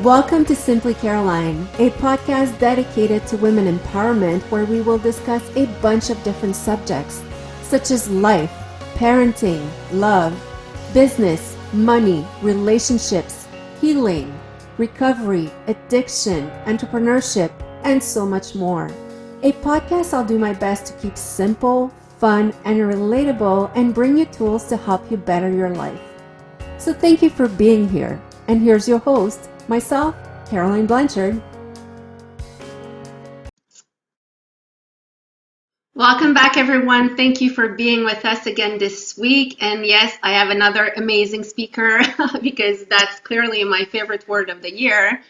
Welcome to Simply Caroline, a podcast dedicated to women empowerment where we will discuss a bunch of different subjects such as life, parenting, love, business, money, relationships, healing, recovery, addiction, entrepreneurship, and so much more. A podcast I'll do my best to keep simple, fun, and relatable and bring you tools to help you better your life. So thank you for being here. And here's your host, myself, Caroline Blanchard. Welcome back, everyone. Thank you for being with us again this week. And yes, I have another amazing speaker because that's clearly my favorite word of the year.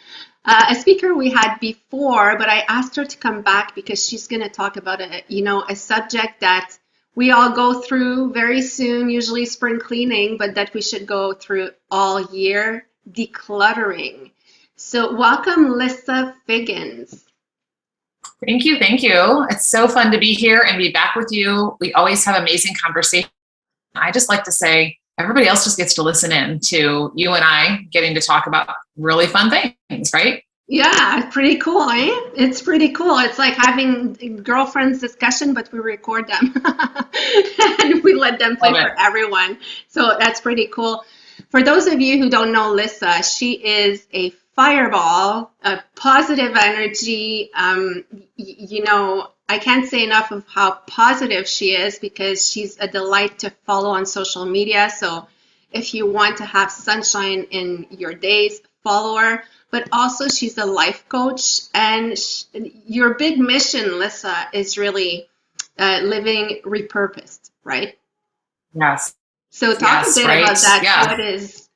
A speaker we had before, but I asked her to come back because she's going to talk about a subject that we all go through very soon, usually spring cleaning, but that we should go through all year. Decluttering. So welcome, Lissa Figgins. Thank you. Thank you. It's so fun to be here and be back with you. We always have amazing conversation. I just like to say everybody else just gets to listen in to you and I getting to talk about really fun things, right? Yeah, pretty cool, eh? It's pretty cool. It's like having girlfriends discussion, but we record them and we let them play for everyone. So that's pretty cool. For those of you who don't know Lissa, she is a fireball, a positive energy. I can't say enough of how positive she is because she's a delight to follow on social media. So if you want to have sunshine in your days, follow her. But also she's a life coach. And your big mission, Lissa, is really living repurposed, right? Yes. So talk a bit about that. Yeah. What is?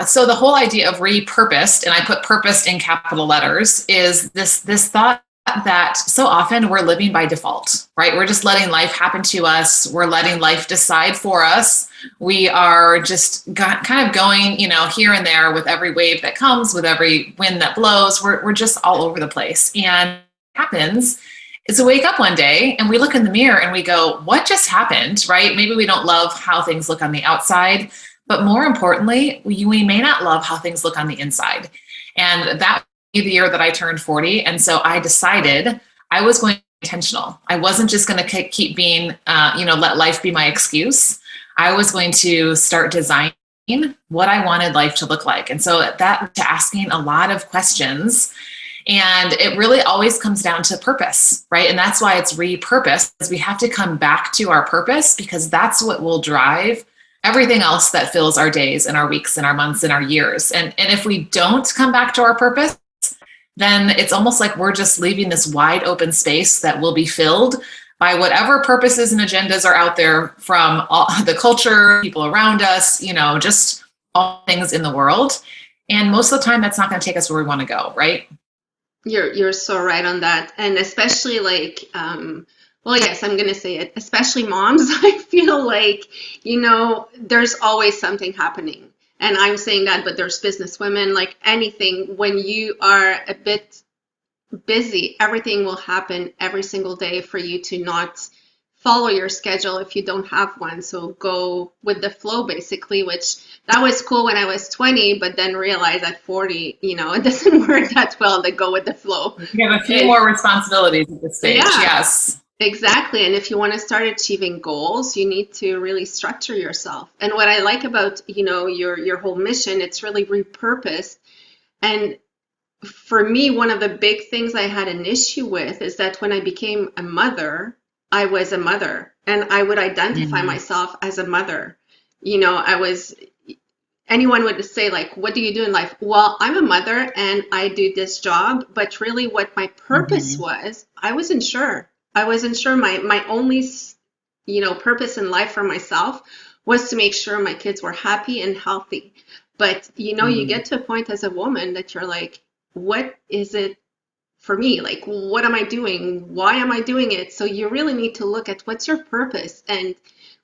So the whole idea of repurposed, and I put purposed in capital letters, is this thought that so often we're living by default, right? We're just letting life happen to us. We're letting life decide for us. We are just kind of going, here and there with every wave that comes, with every wind that blows. We're just all over the place. And what happens is we wake up one day and we look in the mirror and we go, what just happened, right? Maybe we don't love how things look on the outside, but more importantly, we may not love how things look on the inside. And that was the year that I turned 40. And so I decided I was going to be intentional. I wasn't just going to keep being, let life be my excuse. I was going to start designing what I wanted life to look like. And so that to asking a lot of questions. And it really always comes down to purpose, right? And that's why it's repurposed, because we have to come back to our purpose, because that's what will drive everything else that fills our days and our weeks and our months and our years. And if we don't come back to our purpose, then it's almost like we're just leaving this wide open space that will be filled by whatever purposes and agendas are out there from all the culture, people around us, just all things in the world. And most of the time, that's not going to take us where we want to go, right? You're so right on that. And especially yes, I'm going to say it, especially moms, I feel like, there's always something happening. And I'm saying that, but there's business women, like anything, when you are a bit busy, everything will happen every single day for you to not follow your schedule if you don't have one. So go with the flow, basically, which that was cool when I was 20, but then realized at 40, it doesn't work that well to go with the flow. You have a few more responsibilities at this stage. Yeah, yes. Exactly. And if you want to start achieving goals, you need to really structure yourself. And what I like about, your whole mission, it's really repurposed. And for me, one of the big things I had an issue with is that when I became a mother, I was a mother and I would identify myself as a mother. Anyone would say, like, what do you do in life? Well, I'm a mother and I do this job, but really what my purpose was, I wasn't sure. My only, purpose in life for myself was to make sure my kids were happy and healthy. But, you get to a point as a woman that you're like, what is it for me? Like, what am I doing? Why am I doing it? So you really need to look at what's your purpose. And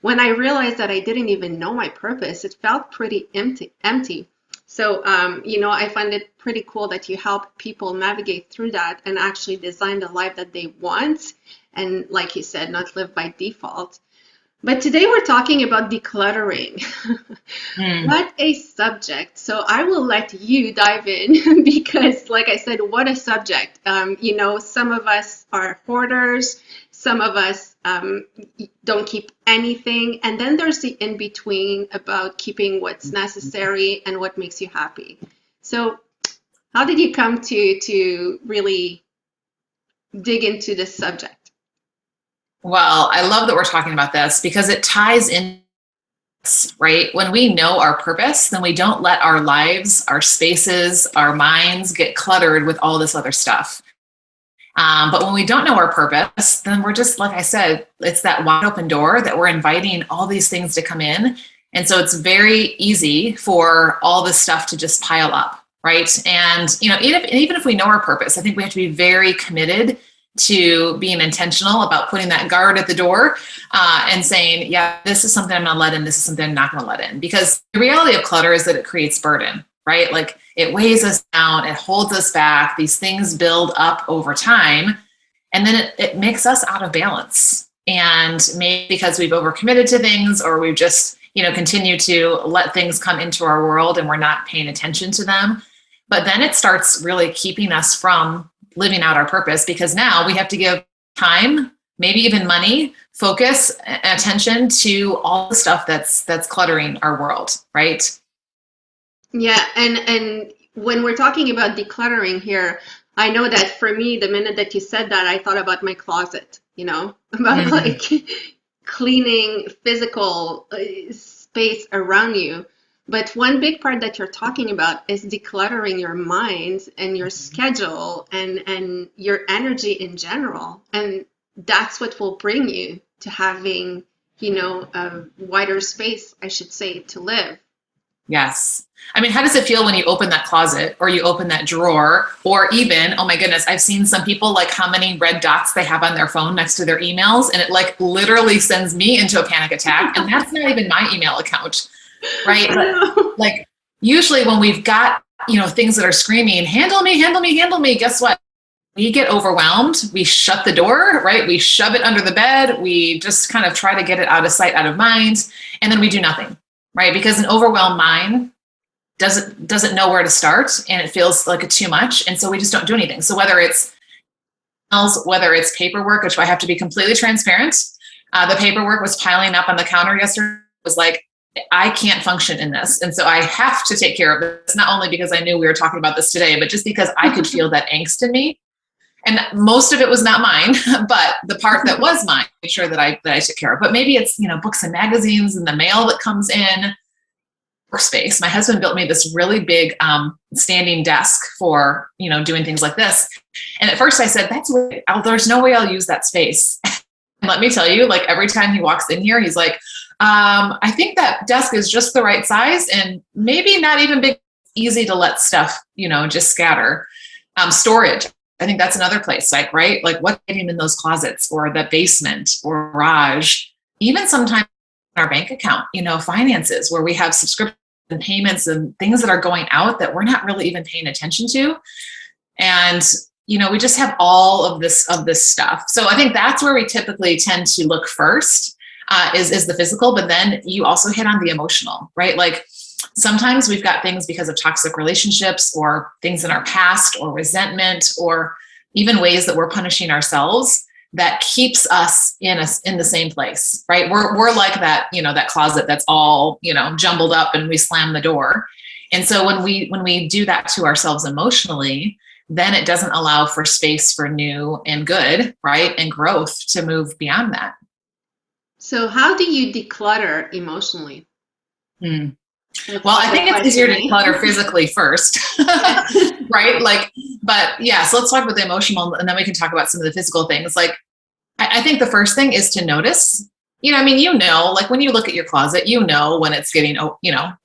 when I realized that I didn't even know my purpose, it felt pretty empty. So, I find it pretty cool that you help people navigate through that and actually design the life that they want. And like you said, not live by default. But today we're talking about decluttering. Hmm. What a subject. So I will let you dive in because, like I said, what a subject. Some of us are hoarders, some of us don't keep anything. And then there's the in between about keeping what's necessary and what makes you happy. So, how did you come to really dig into this subject? Well, I love that we're talking about this because it ties in, right? When we know our purpose, then we don't let our lives, our spaces, our minds get cluttered with all this other stuff. But when we don't know our purpose, then we're just, like I said, it's that wide open door that we're inviting all these things to come in. And so it's very easy for all this stuff to just pile up, right? And, even if we know our purpose, I think we have to be very committed to being intentional about putting that guard at the door and saying, yeah, this is something I'm going to let in. This is something I'm not going to let in. Because the reality of clutter is that it creates burden, right? Like it weighs us down, it holds us back. These things build up over time, and then it makes us out of balance. And maybe because we've overcommitted to things, or we've just, continue to let things come into our world and we're not paying attention to them. But then it starts really keeping us from living out our purpose, because now we have to give time, maybe even money, focus, attention to all the stuff that's cluttering our world, right? Yeah, and when we're talking about decluttering here, I know that for me, the minute that you said that, I thought about my closet, about like cleaning physical space around you. But one big part that you're talking about is decluttering your mind and your schedule and your energy in general. And that's what will bring you to having, a wider space, I should say, to live. Yes. I mean, how does it feel when you open that closet or you open that drawer, or even, oh my goodness, I've seen some people like how many red dots they have on their phone next to their emails, and it like literally sends me into a panic attack. And that's not even my email account, right? But like usually when we've got, things that are screaming, handle me, handle me, handle me, guess what? We get overwhelmed. We shut the door, right? We shove it under the bed. We just kind of try to get it out of sight, out of mind. And then we do nothing. Right? Because an overwhelmed mind doesn't know where to start, and it feels like it's too much. And so we just don't do anything. So whether it's paperwork, which I have to be completely transparent, the paperwork was piling up on the counter yesterday. It was like, I can't function in this. And so I have to take care of it. It's not only because I knew we were talking about this today, but just because I could feel that angst in me. And most of it was not mine, but the part that was mine, make sure that I took care of. But maybe it's, books and magazines and the mail that comes in. Workspace. My husband built me this really big standing desk for, doing things like this. And at first I said, there's no way I'll use that space. And let me tell you, like every time he walks in here, he's like, I think that desk is just the right size and maybe not even big, easy to let stuff, just scatter. Storage. I think that's another place, like, right? Like what's hiding in those closets or the basement or garage, even sometimes in our bank account, finances where we have subscription and payments and things that are going out that we're not really even paying attention to. And, we just have all of this stuff. So I think that's where we typically tend to look first is the physical, but then you also hit on the emotional, right? Like, sometimes we've got things because of toxic relationships or things in our past or resentment or even ways that we're punishing ourselves that keeps us in the same place, right? We're like that, that closet that's all, jumbled up and we slam the door. And so when we do that to ourselves emotionally, then it doesn't allow for space for new and good, right? And growth to move beyond that. So how do you declutter emotionally? Well, I think it's easier to declutter physically first, right? Like, but yeah, so let's talk about the emotional and then we can talk about some of the physical things. Like, I think the first thing is to notice, like when you look at your closet, when it's getting, out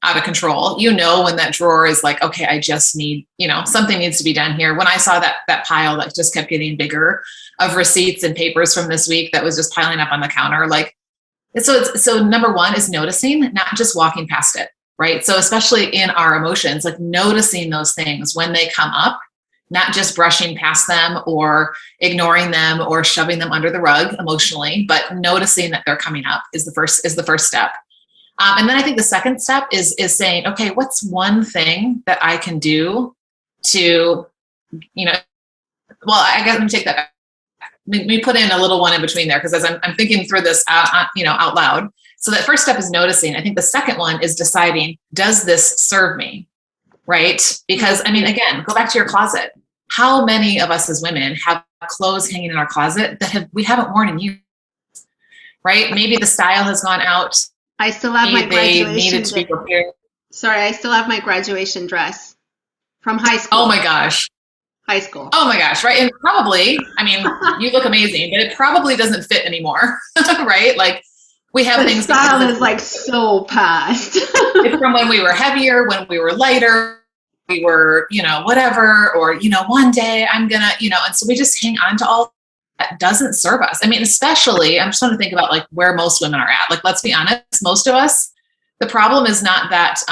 of control, when that drawer is like, okay, I just need, something needs to be done here. When I saw that pile that just kept getting bigger of receipts and papers from this week that was just piling up on the counter, like, so number one is noticing, not just walking past it. Right. So especially in our emotions, like noticing those things when they come up not just brushing past them or ignoring them or shoving them under the rug emotionally, but noticing that they're coming up is the first step. And then I think the second step is saying, okay, what's one thing that I can do to, well, I got to take that. Let me put in a little one in between there, because as I'm thinking through this out loud. So that first step is noticing. I think the second one is deciding, does this serve me? Right? Because again, go back to your closet. How many of us as women have clothes hanging in our closet that we haven't worn in years? Right? Maybe the style has gone out. I still have my graduation. Needed to be prepared. Sorry, I still have my graduation dress from high school. Oh my gosh. High school. Oh my gosh, right? And probably, you look amazing, but it probably doesn't fit anymore, right? Like we have the things. Style is like so past. It's from when we were heavier, when we were lighter, we were, whatever, or, one day I'm gonna, and so we just hang on to all that doesn't serve us. Especially, I'm just trying to think about like where most women are at. Like, let's be honest, most of us, the problem is not that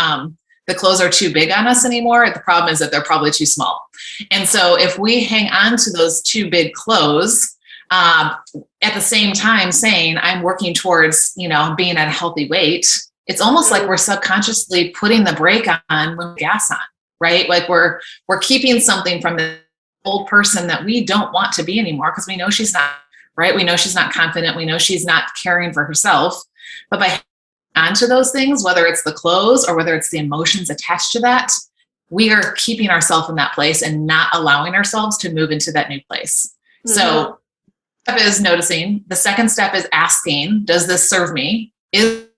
the clothes are too big on us anymore. The problem is that they're probably too small. And so if we hang on to those too big clothes, at the same time saying I'm working towards, being at a healthy weight, it's almost like we're subconsciously putting the brake on when gas on, right? Like we're keeping something from the old person that we don't want to be anymore, because we know she's not, right? We know she's not confident. We know she's not caring for herself. But by onto those things, whether it's the clothes or whether it's the emotions attached to that, we are keeping ourselves in that place and not allowing ourselves to move into that new place. Mm-hmm. So step is noticing. The second step is asking, does this serve me? I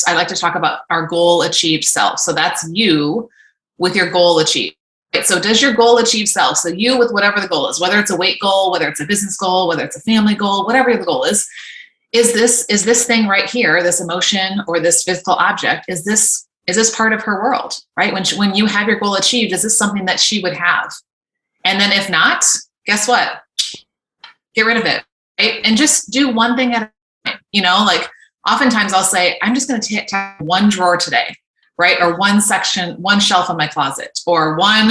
like to talk about our goal achieved self. So that's you with your goal achieved. Right? So does your goal achieve self? So you with whatever the goal is, whether it's a weight goal, whether it's a business goal, whether it's a family goal, whatever the goal is this thing right here, this emotion or this physical object, is this part of her world, right? When you have your goal achieved, is this something that she would have? And then if not, guess what? Get rid of it, right? And just do one thing at a time. Like oftentimes I'll say, I'm just going to take one drawer today, right? Or one section, one shelf in my closet, or one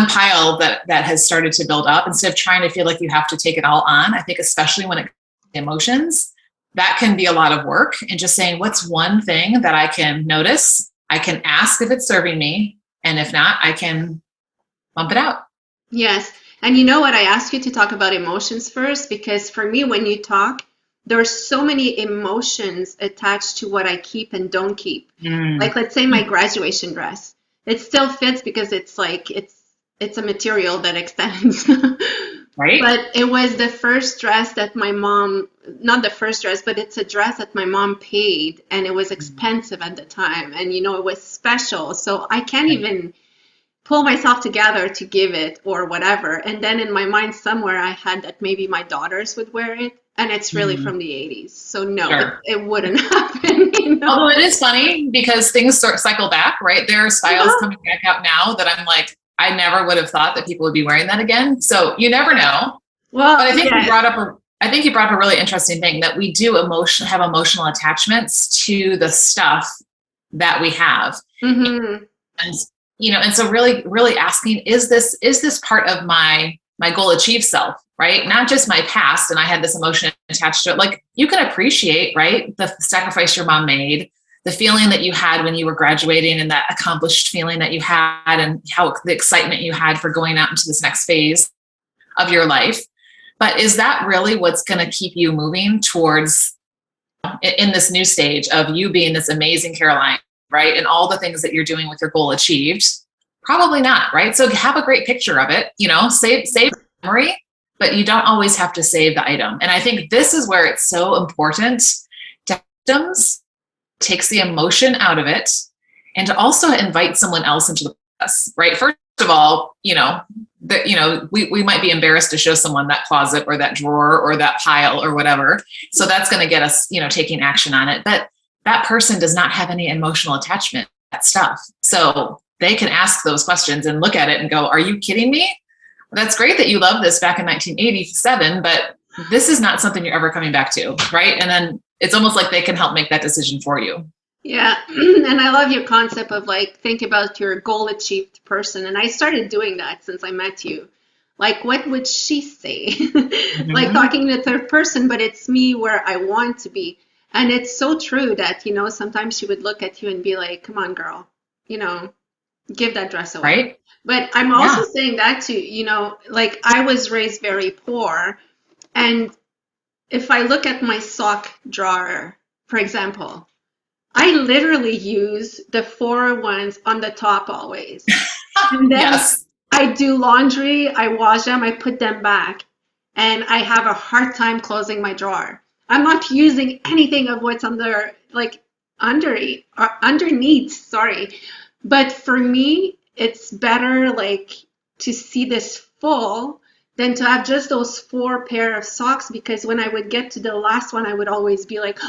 pile that has started to build up, instead of trying to feel like you have to take it all on. I think especially when it comes to emotions, that can be a lot of work. And just saying, what's one thing that I can notice? I can ask if it's serving me. And if not, I can bump it out. Yes. And you know what? I asked you to talk about emotions first, because for me, when you talk, there are so many emotions attached to what I keep and don't keep. Like, let's say my graduation dress. It still fits because it's like, it's a material that extends. Right. But it was the first dress that my mom, not the first dress, but it's a dress that my mom paid, and it was expensive at the time. And, it was special. So I can't even pull myself together to give it or whatever. And then in my mind somewhere, I had that maybe my daughters would wear it. And it's really from the 80s. So no, sure. it wouldn't happen. Although it is funny because things cycle back, right? There are styles coming back out now that I'm like, I never would have thought that people would be wearing that again. So you never know. Well, but I think you brought up a really interesting thing, that we do have emotional attachments to the stuff that we have. Mm-hmm. And so really, really asking, is this part of my goal achieved self, right? Not just my past, and I had this emotion attached to it. Like, you can appreciate, right, the sacrifice your mom made, the feeling that you had when you were graduating, and that accomplished feeling that you had, and how the excitement you had for going out into this next phase of your life. But is that really what's going to keep you moving towards in this new stage of you being this amazing Caroline, right? And all the things that you're doing with your goal achieved? Probably not, right? So have a great picture of it, save memory, but you don't always have to save the item. And I think this is where it's so important to have items, takes the emotion out of it, and to also invite someone else into the process, right? First of all, we might be embarrassed to show someone that closet or that drawer or that pile or whatever. So that's going to get us, taking action on it. But that person does not have any emotional attachment to that stuff. So they can ask those questions and look at it and go, are you kidding me? That's great that you loved this back in 1987, but this is not something you're ever coming back to, right? And then it's almost like they can help make that decision for you. Yeah, and I love your concept of like think about your goal achieved person. And I started doing that since I met you. Like, what would she say? Like Mhm. talking to the third person, but it's me where I want to be. And it's so true that, sometimes she would look at you and be like, come on, girl, you know, give that dress away. Right? But I'm also Yeah. saying that too, like I was raised very poor. And if I look at my sock drawer, for example, I literally use the four ones on the top always. And then Yes. I do laundry, I wash them, I put them back, and I have a hard time closing my drawer. I'm not using anything of what's underneath, sorry. But for me, it's better like to see this full than to have just those four pair of socks, because when I would get to the last one, I would always be like,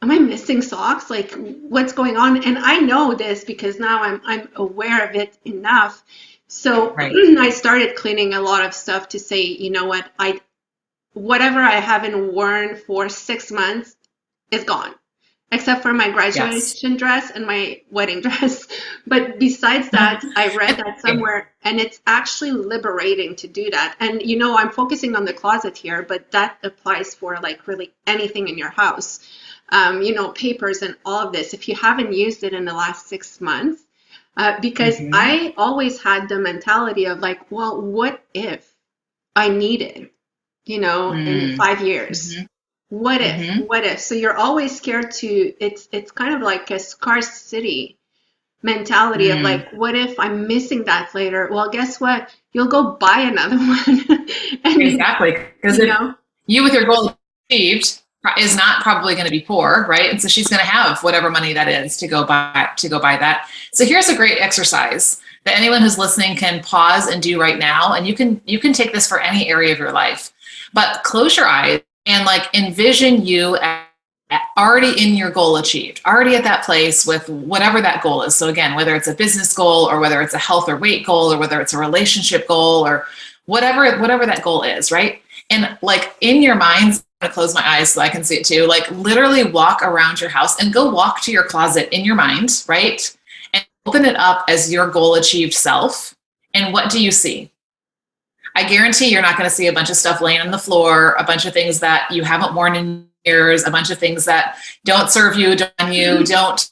am I missing socks? Like, what's going on? And I know this because now I'm aware of it enough. So Right. I started cleaning a lot of stuff to say, you know what, whatever I haven't worn for 6 months is gone, except for my Yes. graduation dress and my wedding dress. But besides that, I read that somewhere, and it's actually liberating to do that. And I'm focusing on the closet here, but that applies for like really anything in your house. Papers and all of this. If you haven't used it in the last 6 months, because Mhm. I always had the mentality of like, well, what if I need it, in Mm. 5 years? Mhm. What if? Mhm. What if? So you're always scared to, it's kind of like a scarcity mentality of Mm. like, what if I'm missing that later? Well, guess what? You'll go buy another one. And, Exactly. Because you if know, you with your goal achieved is not probably going to be poor, right? And so she's going to have whatever money that is to go buy that. So here's a great exercise that anyone who's listening can pause and do right now. And you can take this for any area of your life. But close your eyes and like envision you already in your goal achieved, already at that place with whatever that goal is. So again, whether it's a business goal or whether it's a health or weight goal or whether it's a relationship goal or whatever that goal is, right? And like in your mind, I'm gonna close my eyes so I can see it too. Like literally walk around your house and go walk to your closet in your mind, right? And open it up as your goal achieved self. And what do you see? I guarantee you're not going to see a bunch of stuff laying on the floor, a bunch of things that you haven't worn in years, a bunch of things that don't serve you, don't,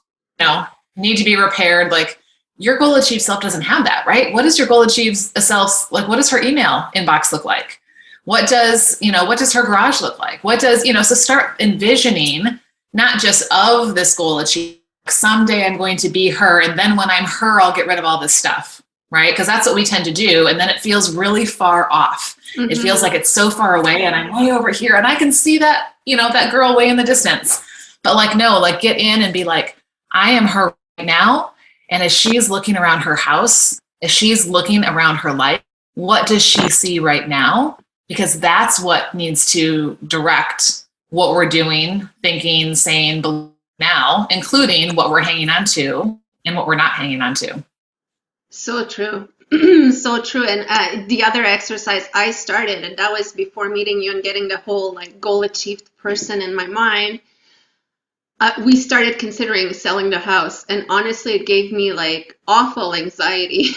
need to be repaired. Like your goal achieved self doesn't have that, right? What does your goal achieved self, like what does her email inbox look like? What does her garage look like? So start envisioning not just of this goal achieved, someday I'm going to be her. And then when I'm her, I'll get rid of all this stuff, right? Because that's what we tend to do. And then it feels really far off. It feels like it's so far away and I'm way over here and I can see that, that girl way in the distance. But like, no, like get in and be like, I am her right now. And as she's looking around her house, as she's looking around her life, what does she see right now? Because that's what needs to direct what we're doing, thinking, saying now, including what we're hanging on to and what we're not hanging on to. so true. So true. And the other exercise I started, and that was before meeting you and getting the whole like goal achieved person in my mind. We started considering selling the house, and honestly, it gave me like awful anxiety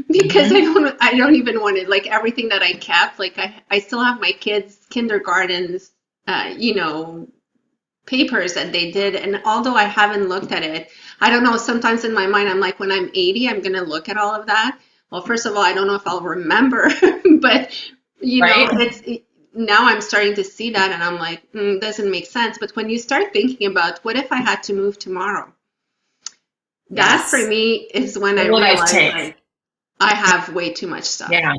because Mm-hmm. I don't even want it. Like everything that I kept, like I still have my kids' kindergartens, papers that they did, and although I haven't looked at it, I don't know. Sometimes in my mind, I'm like, when I'm 80, I'm gonna look at all of that. Well, first of all, I don't know if I'll remember, but Right? now I'm starting to see that and I'm like, doesn't make sense. But when you start thinking about what if I had to move tomorrow, that for Yes. me is when I What would I realized take? like I have way too much stuff. Yeah.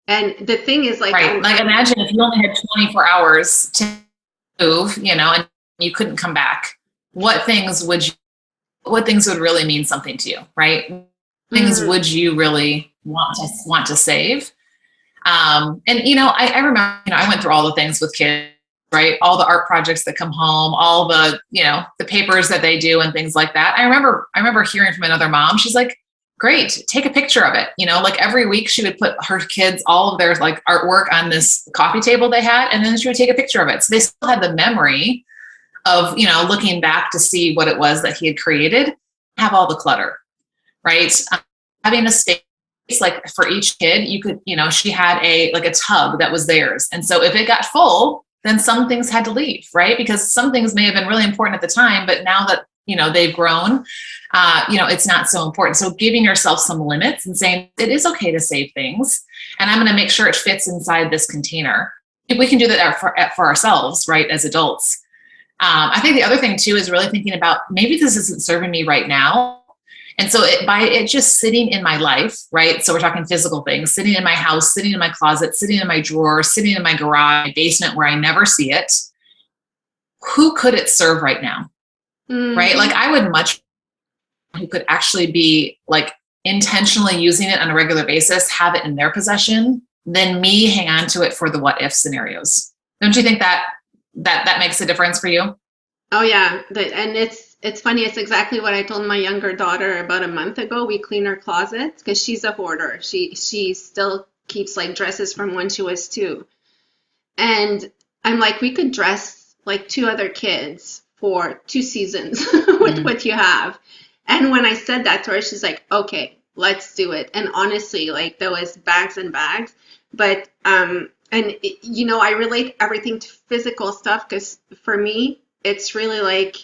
And the thing is like Right. Like imagine if you only had 24 hours to move, and you couldn't come back. What things would really mean something to you, right? What things mm, would you really want to save? And I remember, I went through all the things with kids, right? All the art projects that come home, all the, the papers that they do and things like that. I remember hearing from another mom. She's like, great, take a picture of it. Like every week she would put her kids, all of their like artwork on this coffee table they had, and then she would take a picture of it. So they still had the memory of, looking back to see what it was that he had created, have all the clutter, right? Having a space like for each kid, you could, she had a tub that was theirs. And so if it got full, then some things had to leave, right? Because some things may have been really important at the time, but now that, they've grown, it's not so important. So giving yourself some limits and saying it is okay to save things. And I'm going to make sure it fits inside this container. If we can do that for ourselves, right, as adults. I think the other thing too is really thinking about maybe this isn't serving me right now. And so by it just sitting in my life, right? So we're talking physical things, sitting in my house, sitting in my closet, sitting in my drawer, sitting in my garage, my basement where I never see it. Who could it serve right now? Mm-hmm. Right? Like I would much who could actually be like intentionally using it on a regular basis, have it in their possession, than me hang on to it for the what if scenarios. Don't you think that makes a difference for you? Oh yeah. And it's funny. It's exactly what I told my younger daughter about a month ago. We clean her closet because she's a hoarder. She still keeps like dresses from when she was 2. And I'm like, we could dress like 2 other kids for 2 seasons with what you have. And when I said that to her, she's like, okay, let's do it. And honestly, like there was bags and bags, but, I relate everything to physical stuff because for me, it's really like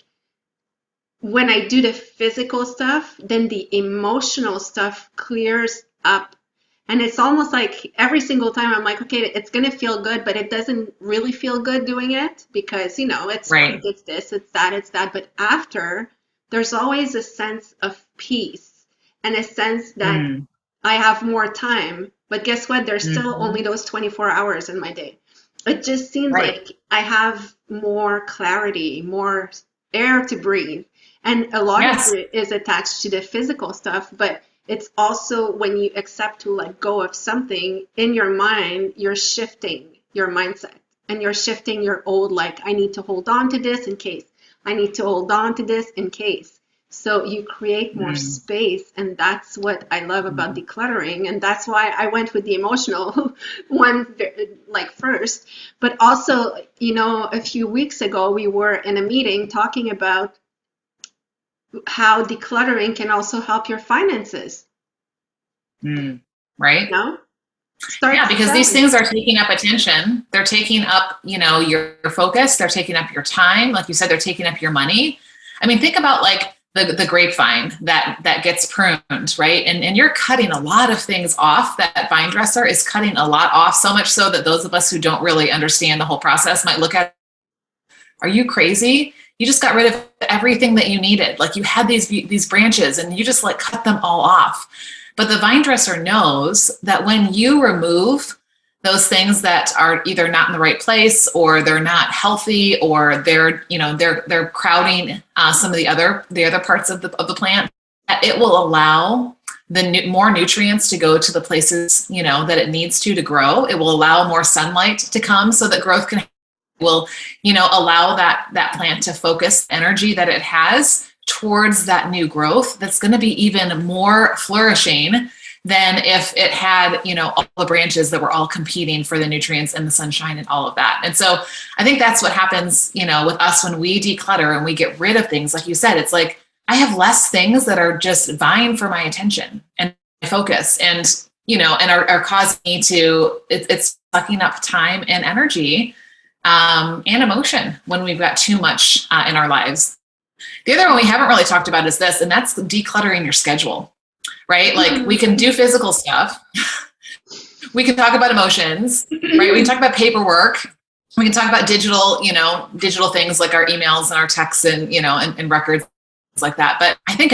when I do the physical stuff, then the emotional stuff clears up. And it's almost like every single time I'm like, okay, it's going to feel good, but it doesn't really feel good doing it because, it's right. Like, it's this, it's that. But after, there's always a sense of peace and a sense that I have more time. But guess what? There's still only those 24 hours in my day. It just seems like I have more clarity, more air to breathe. And a lot of it is attached to the physical stuff, but it's also when you accept to let go of something in your mind, you're shifting your mindset and you're shifting your old, like, I need to hold on to this in case. I need to hold on to this in case. So you create more space, and that's what I love about decluttering, and that's why I went with the emotional one like first. But also, a few weeks ago we were in a meeting talking about how decluttering can also help your finances. Right? Because these things are taking up attention. They're taking up, your focus. They're taking up your time. Like you said, they're taking up your money. I mean, think about like the grapevine that gets pruned, right? And you're cutting a lot of things off. That vine dresser is cutting a lot off, so much so that those of us who don't really understand the whole process might look at, are you crazy? You just got rid of everything that you needed. Like you had these branches and you just like cut them all off. But the vine dresser knows that when you remove those things that are either not in the right place or they're not healthy or they're crowding some of the other parts of the plant, it will allow more nutrients to go to the places that it needs to grow. It will allow more sunlight to come so that growth will allow that plant to focus energy that it has towards that new growth that's going to be even more flourishing than if it had, all the branches that were all competing for the nutrients and the sunshine and all of that. And so I think that's what happens, with us when we declutter and we get rid of things. Like you said, it's like, I have less things that are just vying for my attention and my focus and, and are causing me to, it's sucking up time and energy and emotion when we've got too much in our lives. The other one we haven't really talked about is this, and that's decluttering your schedule. Right? Like we can do physical stuff. We can talk about emotions, right? We can talk about paperwork. We can talk about digital things like our emails and our texts and, and records like that. But I think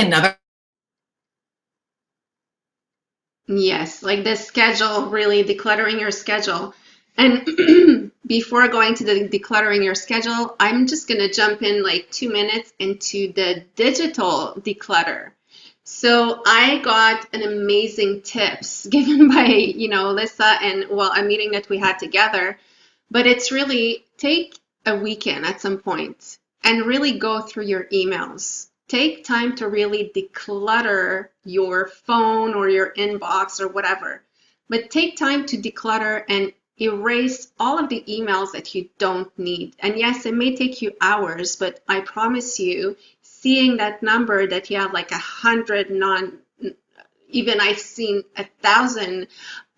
Yes, like the schedule, really decluttering your schedule. And before going to the decluttering your schedule, I'm just going to jump in like 2 minutes into the digital declutter. So I got an amazing tips given by, Lissa and a meeting that we had together, but it's really take a weekend at some point and really go through your emails. Take time to really declutter your phone or your inbox or whatever, but take time to declutter and erase all of the emails that you don't need. And yes, it may take you hours, but I promise you, seeing that number that you have like 100 even I've seen 1,000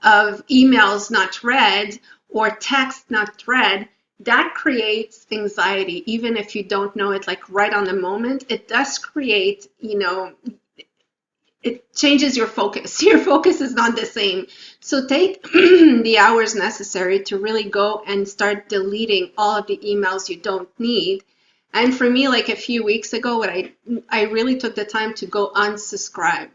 of emails not read or text not read, that creates anxiety. Even if you don't know it like right on the moment, it does create, it changes your focus. Your focus is not the same. So take the hours necessary to really go and start deleting all of the emails you don't need. And for me, like a few weeks ago, what I really took the time to go unsubscribe.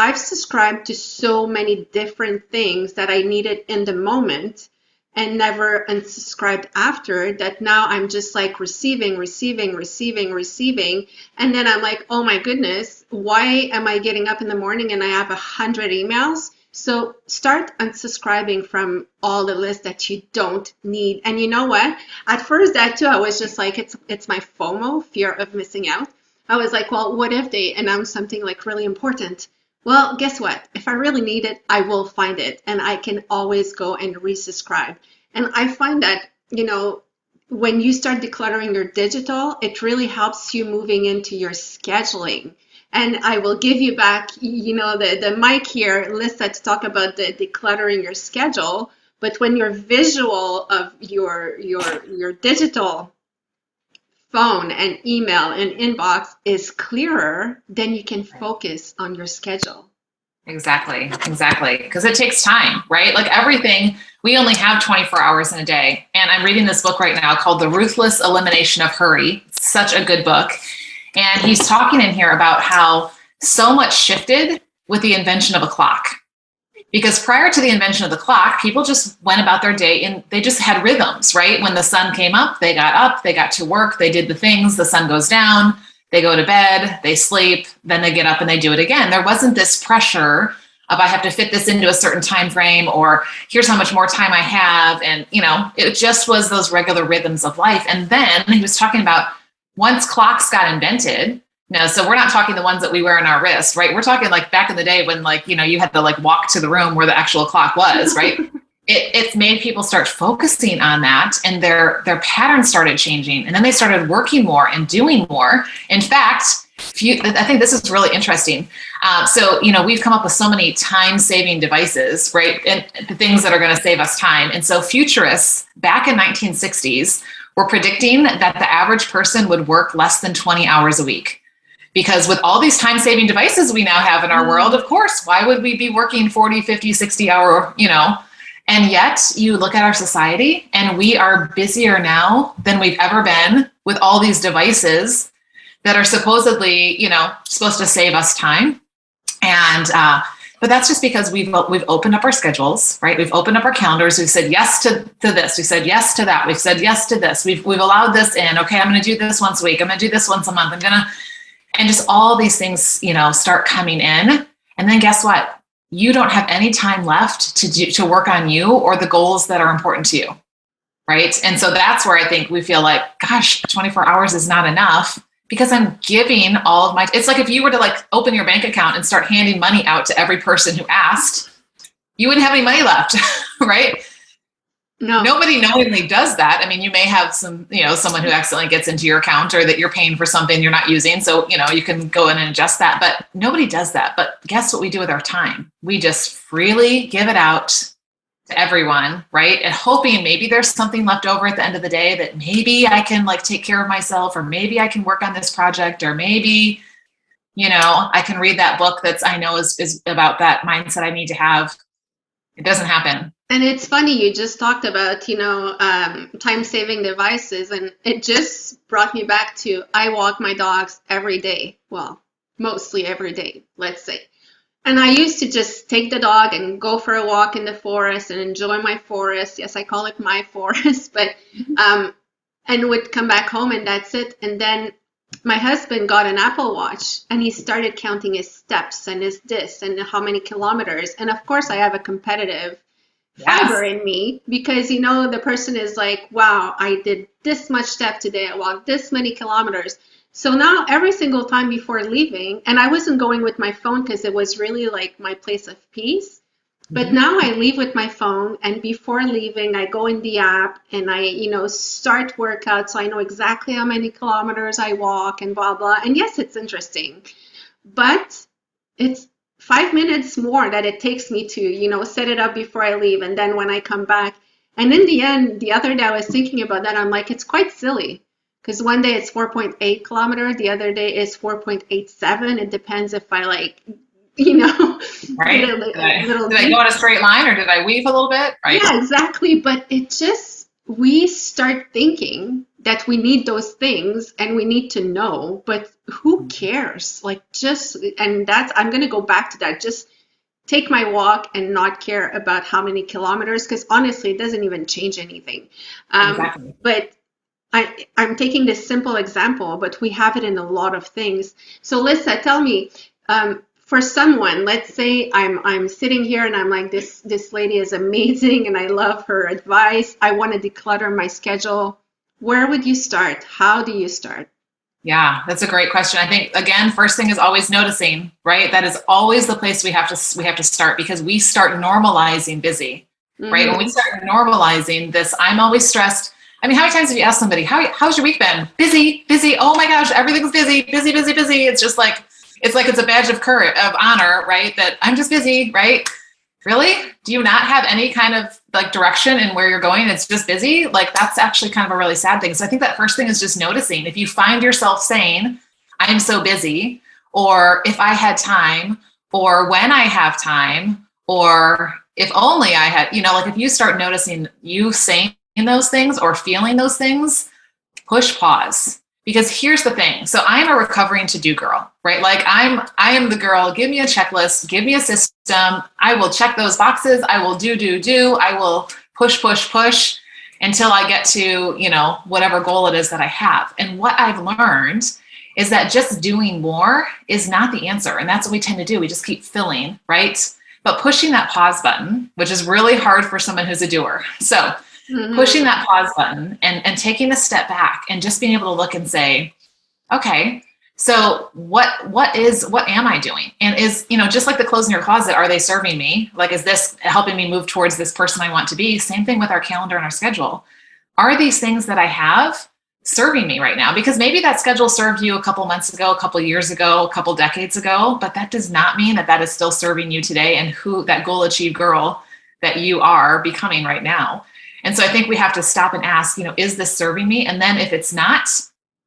I've subscribed to so many different things that I needed in the moment and never unsubscribed after, that now I'm just like receiving. And then I'm like, oh my goodness, why am I getting up in the morning and I have 100 emails? So start unsubscribing from all the lists that you don't need. And you know what? At first that too, I was just like, it's my FOMO, fear of missing out. I was like, well, what if they announce something like really important? Well, guess what? If I really need it, I will find it, and I can always go and resubscribe. And I find that, when you start decluttering your digital, it really helps you moving into your scheduling. And I will give you back, the mic here, Lissa, to talk about the decluttering your schedule. But when your visual of your digital phone and email and inbox is clearer, then you can focus on your schedule. Exactly. Because it takes time, right? Like everything, we only have 24 hours in a day. And I'm reading this book right now called The Ruthless Elimination of Hurry. It's such a good book. And he's talking in here about how so much shifted with the invention of a clock. Because prior to the invention of the clock, people just went about their day and they just had rhythms, right? When the sun came up, they got to work, they did the things, the sun goes down, they go to bed, they sleep, then they get up and they do it again. There wasn't this pressure of I have to fit this into a certain time frame, or here's how much more time I have. And, it just was those regular rhythms of life. And then he was talking about once clocks got invented, so we're not talking the ones that we wear in our wrists, right? We're talking like back in the day when you had to walk to the room where the actual clock was, right? It's made people start focusing on that, and their patterns started changing, and then they started working more and doing more. In fact, I think this is really interesting. We've come up with so many time-saving devices, right? And the things that are going to save us time. And so futurists back in 1960s were predicting that the average person would work less than 20 hours a week. Because with all these time-saving devices we now have in our world, of course, why would we be working 40, 50, 60 hour, And yet you look at our society and we are busier now than we've ever been with all these devices that are supposedly, supposed to save us time. And, but that's just because we've opened up our schedules, right? We've opened up our calendars. We've said yes to this. We said yes to that. We've said yes to this. We've allowed this in. Okay, I'm going to do this once a week. I'm going to do this once a month. And just all these things, start coming in. And then guess what? You don't have any time left to work on you or the goals that are important to you, right? And so that's where I think we feel like, gosh, 24 hours is not enough, because I'm giving all of my, it's like if you were to open your bank account and start handing money out to every person who asked, you wouldn't have any money left, right? No. Nobody knowingly does that. I mean, you may have someone who accidentally gets into your account, or that you're paying for something you're not using. So, you can go in and adjust that, but nobody does that. But guess what we do with our time? We just freely give it out to everyone, right? And hoping maybe there's something left over at the end of the day that maybe I can take care of myself, or maybe I can work on this project, or maybe, I can read that book that's, I know is about that mindset I need to have. It doesn't happen. And it's funny, you just talked about, time-saving devices, and it just brought me back to, I walk my dogs every day. Well, mostly every day, let's say. And I used to just take the dog and go for a walk in the forest and enjoy my forest. Yes, I call it my forest, but, and would come back home and that's it. And then my husband got an Apple Watch and he started counting his steps and his this and how many kilometers. And of course I have a competitive fiber in me, because the person is like, wow, I did this much step today, I walked this many kilometers. So now every single time before leaving, and I wasn't going with my phone because it was really my place of peace, But now I leave with my phone, and before leaving, I go in the app and I, start workout, so I know exactly how many kilometers I walk and blah blah. And yes, it's interesting, but it's 5 minutes more that it takes me to, set it up before I leave, and then when I come back. And in the end, the other day I was thinking about that. I'm like, it's quite silly because one day it's 4.8 kilometer, the other day is 4.87. It depends if I right? Did I go in a straight line or did I weave a little bit? Right. Yeah, exactly. But we start thinking that we need those things and we need to know, but who cares? I'm going to go back to that. Just take my walk and not care about how many kilometers, because honestly, it doesn't even change anything. Exactly. But I'm taking this simple example, but we have it in a lot of things. So Lissa, tell me, for someone, let's say I'm sitting here and I'm like, this lady is amazing and I love her advice. I want to declutter my schedule. Where would you start? How do you start? Yeah, that's a great question. I think, again, first thing is always noticing, right? That is always the place we have to start, because we start normalizing busy, right? When we start normalizing this, I'm always stressed. I mean, how many times have you asked somebody, how's your week been? Busy. Oh my gosh, everything's busy. It's just like, it's a badge of honor, right? That I'm just busy, right? Really? Do you not have any kind of direction in where you're going? It's just busy. That's actually kind of a really sad thing. So I think that first thing is just noticing. If you find yourself saying, I'm so busy, or if I had time, or when I have time, or if only I had, if you start noticing you saying those things or feeling those things, push pause. Because here's the thing. So I'm a recovering to-do girl, right? I am the girl. Give me a checklist, give me a system. I will check those boxes. I will do. I will push until I get to, whatever goal it is that I have. And what I've learned is that just doing more is not the answer. And that's what we tend to do. We just keep filling, right? But pushing that pause button, which is really hard for someone who's a doer. So pushing that pause button and taking a step back and just being able to look and say, okay, so what am I doing? And is, just like the clothes in your closet, are they serving me? Is this helping me move towards this person I want to be? Same thing with our calendar and our schedule. Are these things that I have serving me right now? Because maybe that schedule served you a couple months ago, a couple years ago, a couple decades ago, but that does not mean that is still serving you today and who that goal achieved girl that you are becoming right now. And so I think we have to stop and ask, is this serving me? And then if it's not,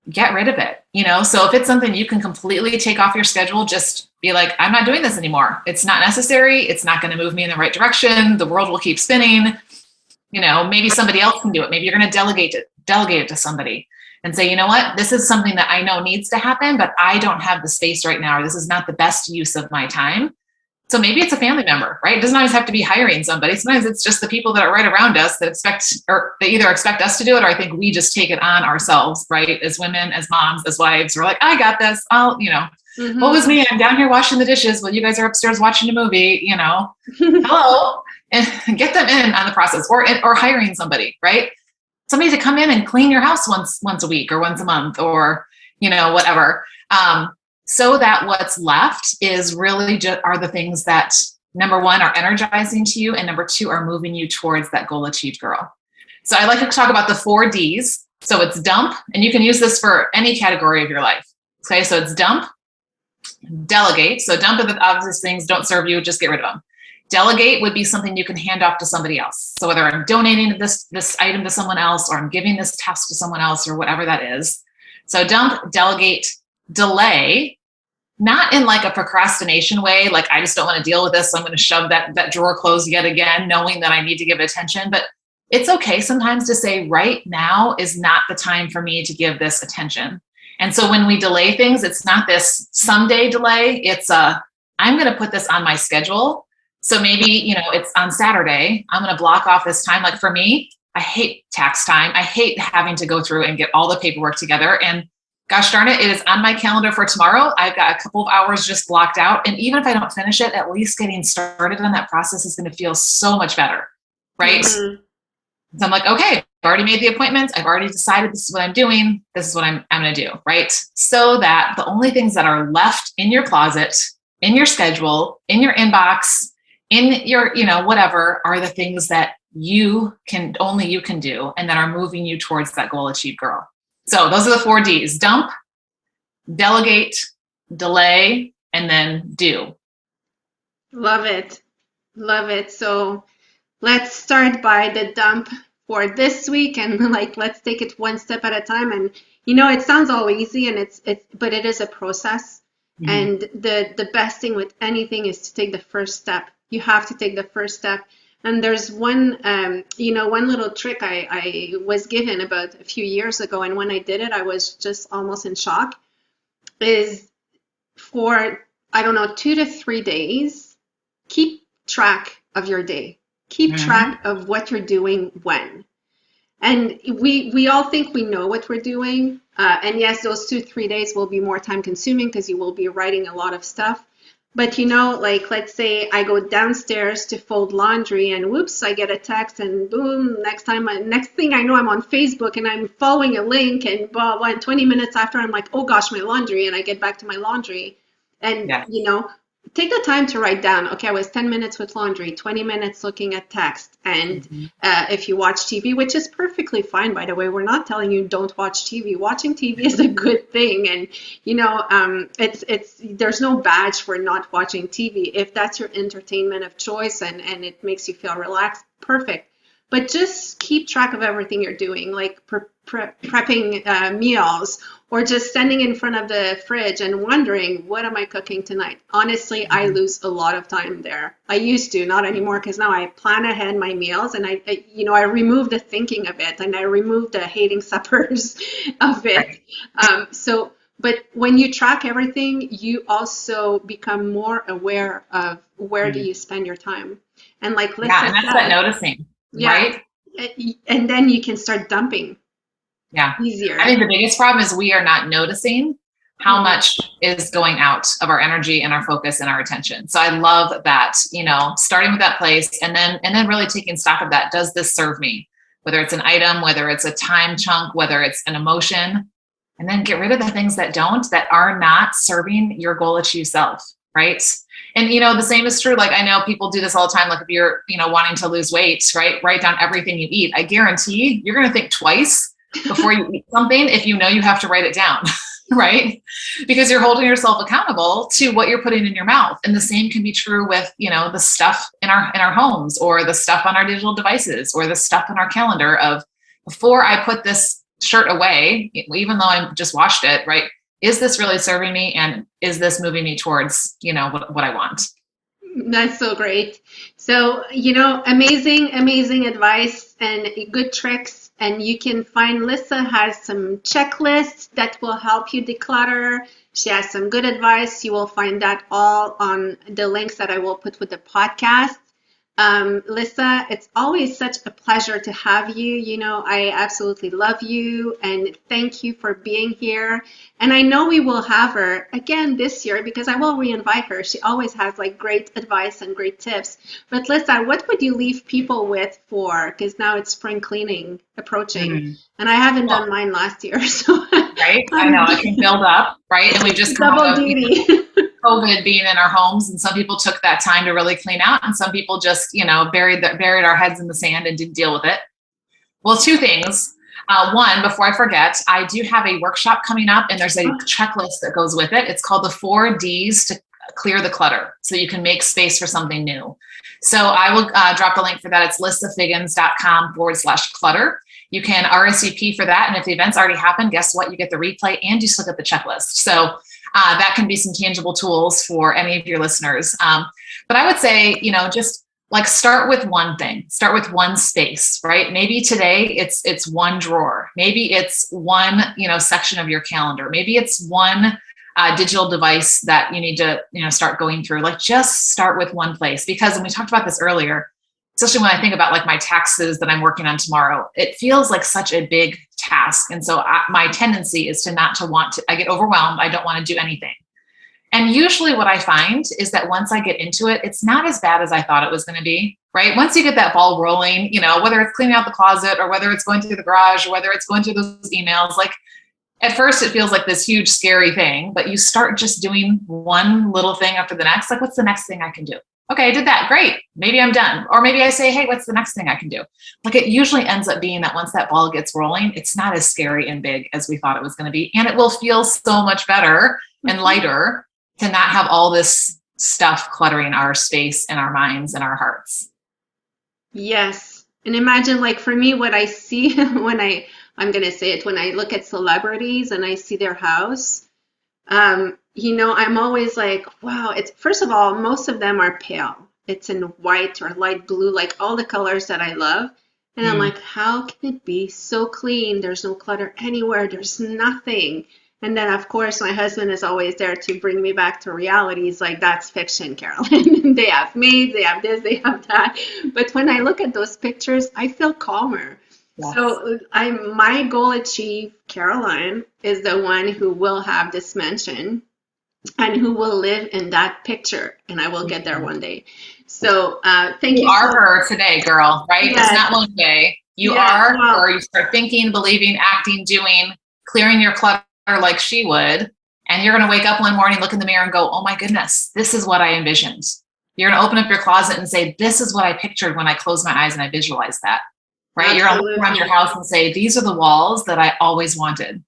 get rid of it. So if it's something you can completely take off your schedule, just be like, I'm not doing this anymore. It's not necessary. It's not going to move me in the right direction. The world will keep spinning. Maybe somebody else can do it. Maybe you're going to delegate it to somebody and say, you know what, this is something that I know needs to happen, but I don't have the space right now, or this is not the best use of my time. So maybe it's a family member, right? It doesn't always have to be hiring somebody. Sometimes it's just the people that are right around us that they either expect us to do it, or I think we just take it on ourselves, right? As women, as moms, as wives, we're like, I got this. What was me? I'm down here washing the dishes while you guys are upstairs watching a movie, hello, and get them in on the process, or hiring somebody, right? Somebody to come in and clean your house once a week or once a month, or, whatever. So that what's left is really are the things that, number one, are energizing to you, and number two, are moving you towards that goal achieved girl. So I like to talk about the 4 Ds. So it's dump, and you can use this for any category of your life. Okay, so it's dump, delegate. So dump of the obvious things don't serve you, just get rid of them. Delegate would be something you can hand off to somebody else. So whether I'm donating this item to someone else, or I'm giving this task to someone else, or whatever that is. So dump, delegate, delay. Not in a procrastination way, I just don't want to deal with this, so I'm going to shove that drawer closed yet again, knowing that I need to give it attention. But it's okay sometimes to say, right now is not the time for me to give this attention. And so when we delay things, it's not this someday delay. It's I'm going to put this on my schedule. So maybe, it's on Saturday, I'm going to block off this time. For me, I hate tax time. I hate having to go through and get all the paperwork together. And gosh darn it, it is on my calendar for tomorrow. I've got a couple of hours just blocked out. And even if I don't finish it, at least getting started on that process is going to feel so much better, right? So I'm like, okay, I've already made the appointments. I've already decided this is what I'm doing. This is what I'm going to do, right? So that the only things that are left in your closet, in your schedule, in your inbox, in your, whatever are the things that only you can do and that are moving you towards that goal achieved, girl. So those are the 4 Ds: dump, delegate, delay, and then do. Love it. Love it. So let's start by the dump for this week, and let's take it one step at a time. And it sounds all easy, and but it is a process. Mm-hmm. And the best thing with anything is to take the first step. You have to take the first step. And there's one little trick I was given about a few years ago, and when I did it, I was just almost in shock. Is for 2 to 3 days, keep track of your day. Keep track of what you're doing when. And we all think we know what we're doing. And yes, those 2-3 days will be more time consuming because you will be writing a lot of stuff. But let's say I go downstairs to fold laundry and whoops, I get a text and boom, next thing I know, I'm on Facebook and I'm following a link and blah, blah, and 20 minutes after I'm like, oh gosh, my laundry, and I get back to my laundry. And, take the time to write down, okay, I was 10 minutes with laundry, 20 minutes looking at text. And if you watch TV, which is perfectly fine, by the way, we're not telling you don't watch TV. Watching TV is a good thing. And, there's no badge for not watching TV. If that's your entertainment of choice and it makes you feel relaxed, perfect. But just keep track of everything you're doing, like prepping meals, or just standing in front of the fridge and wondering, what am I cooking tonight? Honestly, I lose a lot of time there. I used to, not anymore, because now I plan ahead my meals, and I remove the thinking of it, and I remove the hating suppers of it. But when you track everything, you also become more aware of where do you spend your time. And like Lissa and that's that noticing. Right? And then you can start dumping. Yeah. Easier. I think the biggest problem is we are not noticing how much is going out of our energy and our focus and our attention. So I love that, starting with that place and then really taking stock of that. Does this serve me? Whether it's an item, whether it's a time chunk, whether it's an emotion, and then get rid of the things that are not serving your goal achieved self. Right. And, the same is true. Like, I know people do this all the time. Like if you're, wanting to lose weight, right, write down everything you eat. I guarantee you're going to think twice before you eat something if you know you have to write it down, right? Because you're holding yourself accountable to what you're putting in your mouth. And the same can be true with, the stuff in our homes, or the stuff on our digital devices, or the stuff in our calendar of, before I put this shirt away, even though I just washed it, right? Is this really serving me? And is this moving me towards, what I want? That's so great. So, amazing advice and good tricks. And you can find Lissa has some checklists that will help you declutter. She has some good advice. You will find that all on the links that I will put with the podcast. Lissa, it's always such a pleasure to have you. I absolutely love you, and thank you for being here. And I know we will have her again this year because I will re-invite her. She always has great advice and great tips. But Lissa, what would you leave people with because now it's spring cleaning approaching, and I haven't done mine last year. So right, I know it can build up, right? And we just double duty. COVID being in our homes, and some people took that time to really clean out, and some people just, buried our heads in the sand and didn't deal with it. Well, 2 things. One, before I forget, I do have a workshop coming up, and there's a checklist that goes with it. It's called the 4 Ds to clear the clutter, so you can make space for something new. So I will drop the link for that. It's lissafiggins.com/clutter. You can RSVP for that. And if the event's already happened, guess what? You get the replay and you still get the checklist. So that can be some tangible tools for any of your listeners. But I would say, just start with one thing, start with one space, right? Maybe today it's one drawer. Maybe it's one, section of your calendar. Maybe it's one digital device that you need to, start going through. Just start with one place, because, and we talked about this earlier, especially when I think about my taxes that I'm working on tomorrow, it feels like such a big task. And so my tendency is I get overwhelmed. I don't want to do anything. And usually what I find is that once I get into it, it's not as bad as I thought it was going to be, right? Once you get that ball rolling, whether it's cleaning out the closet or whether it's going through the garage or whether it's going through those emails, at first it feels like this huge, scary thing, but you start just doing one little thing after the next. What's the next thing I can do? Okay, I did that. Great. Maybe I'm done. Or maybe I say, hey, what's the next thing I can do? Like, it usually ends up being that once that ball gets rolling, it's not as scary and big as we thought it was going to be. And it will feel so much better and lighter to not have all this stuff cluttering our space and our minds and our hearts. Yes. And imagine, like, for me, what I see when I'm going to say it, when I look at celebrities and I see their house, I'm always like, wow, it's, first of all, most of them are pale. It's in white or light blue, like all the colors that I love. And I'm like, how can it be so clean? There's no clutter anywhere. There's nothing. And then, of course, my husband is always there to bring me back to reality. He's like, that's fiction, Caroline. They have maids, they have this, they have that. But when I look at those pictures, I feel calmer. Yes. So my goal achieved, Caroline, is the one who will have this mansion and who will live in that picture. And I will get there one day. So thank you. You are her today, girl, right? Yes. It's not one day. You are her. You start thinking, believing, acting, doing, clearing your clutter like she would. And you're going to wake up one morning, look in the mirror and go, oh my goodness, this is what I envisioned. You're going to open up your closet and say, this is what I pictured when I closed my eyes and I visualized that, right? Absolutely. You're going to look around your house and say, these are the walls that I always wanted.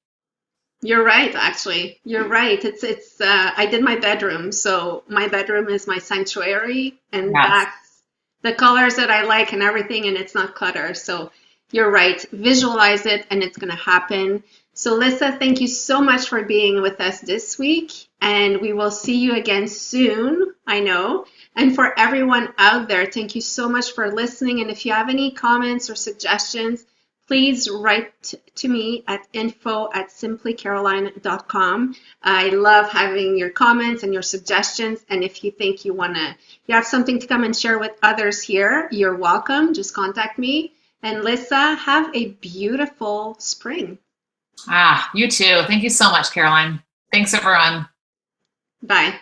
You're right, actually. You're right. It's I did my bedroom. So my bedroom is my sanctuary, and that's the colors that I like and everything, and it's not clutter. So you're right. Visualize it and it's going to happen. So Lissa, thank you so much for being with us this week, and we will see you again soon, I know. And for everyone out there, thank you so much for listening. And if you have any comments or suggestions, please write to me at info@simplycaroline.com. I love having your comments and your suggestions. And if you think you have something to come and share with others here, you're welcome. Just contact me. And Lissa, have a beautiful spring. You too. Thank you so much, Caroline. Thanks, everyone. Bye.